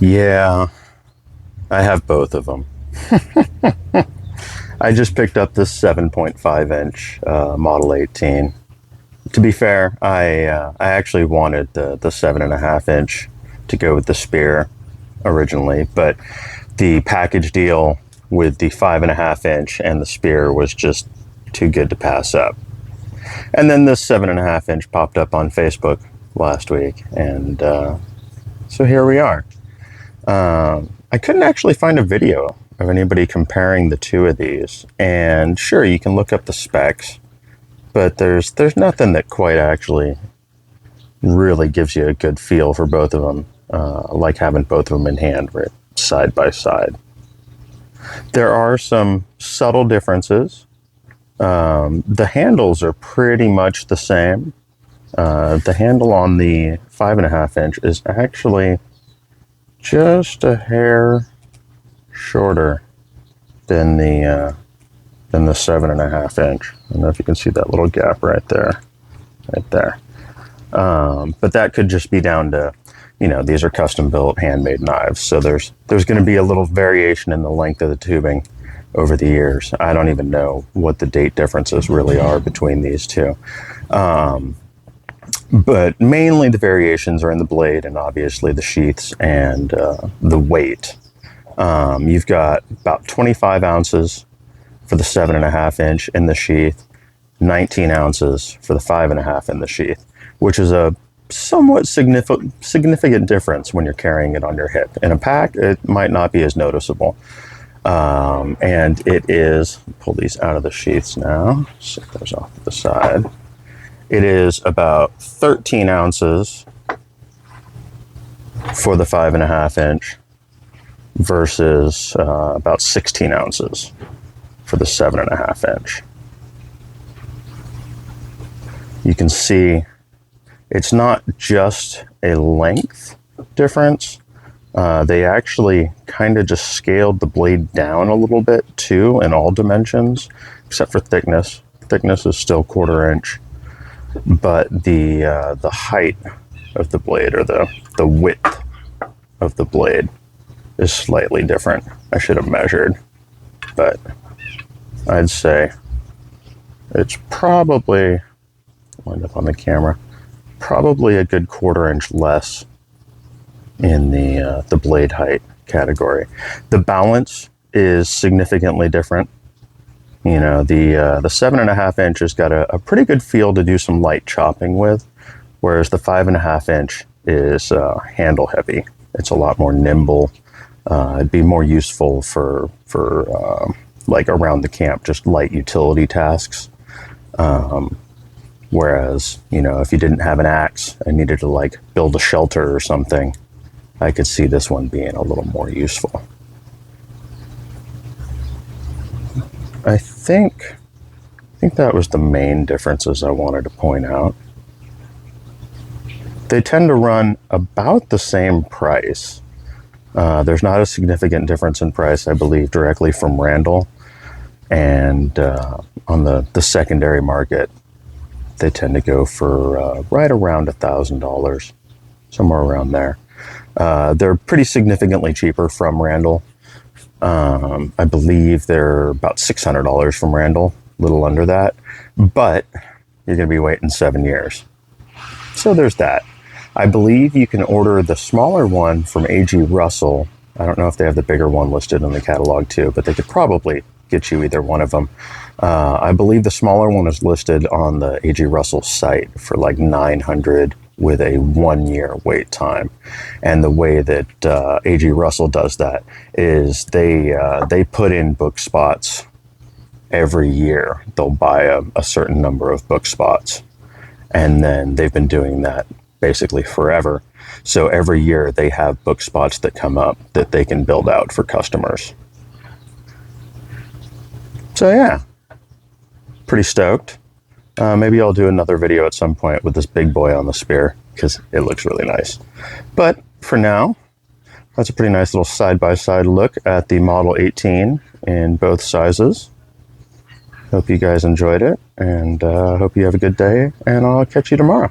Yeah, I have both of them. I just picked up this 7.5 inch Model 18. To be fair, I actually wanted the 7.5 inch to go with the spear originally, but the package deal with the 5.5 inch and the spear was just too good to pass up. And then this 7.5 inch popped up on Facebook last week, and so here we are. I couldn't actually find a video of anybody comparing the two of these, and sure, you can look up the specs, but there's nothing that quite actually really gives you a good feel for both of them, like having both of them in hand right side by side. There are some subtle differences. The handles are pretty much the same. The handle on the 5.5 inch is actually just a hair shorter than the 7.5 inch. I don't know if you can see that little gap right there, right there. But that could just be down to, these are custom built, handmade knives. So there's going to be a little variation in the length of the tubing over the years. I don't even know what the date differences really are between these two. But mainly the variations are in the blade and obviously the sheaths and the weight. You've got about 25 ounces for the 7.5 inch in the sheath, 19 ounces for the 5.5 in the sheath, which is a somewhat significant difference when you're carrying it on your hip. In a pack, it might not be as noticeable. And it is, pull these out of the sheaths now, set those off to the side. It is about 13 ounces for the 5.5 inch versus about 16 ounces for the 7.5 inch. You can see it's not just a length difference. They actually kind of just scaled the blade down a little bit too in all dimensions, except for thickness. Thickness is still 1/4 inch. But the height of the blade, or the width of the blade, is slightly different. I should have measured, but I'd say it's probably, wind up on the camera, probably a good 1/4 inch less in the blade height category. The balance is significantly different. The 7.5 inch has got a pretty good feel to do some light chopping with, whereas the 5.5 inch is handle heavy. It's a lot more nimble. It'd be more useful for like around the camp, just light utility tasks. Whereas, if you didn't have an axe and needed to like build a shelter or something, I could see this one being a little more useful. I think that was the main differences I wanted to point out. They tend to run about the same price. There's not a significant difference in price, I believe, directly from Randall. And on the secondary market, they tend to go for right around $1,000, somewhere around there. They're pretty significantly cheaper from Randall. I believe they're about $600 from Randall, a little under that, but you're going to be waiting 7 years. So there's that. I believe you can order the smaller one from A.G. Russell. I don't know if they have the bigger one listed in the catalog too, but they could probably get you either one of them. I believe the smaller one is listed on the A.G. Russell site for like $900 with a 1 year wait time. And the way that A.G. Russell does that is they put in book spots every year. They'll buy a certain number of book spots, and then they've been doing that basically forever. So every year they have book spots that come up that they can build out for customers. So yeah, pretty stoked. Maybe I'll do another video at some point with this big boy on the spear, because it looks really nice. But for now, that's a pretty nice little side-by-side look at the Model 18 in both sizes. Hope you guys enjoyed it, and hope you have a good day, and I'll catch you tomorrow.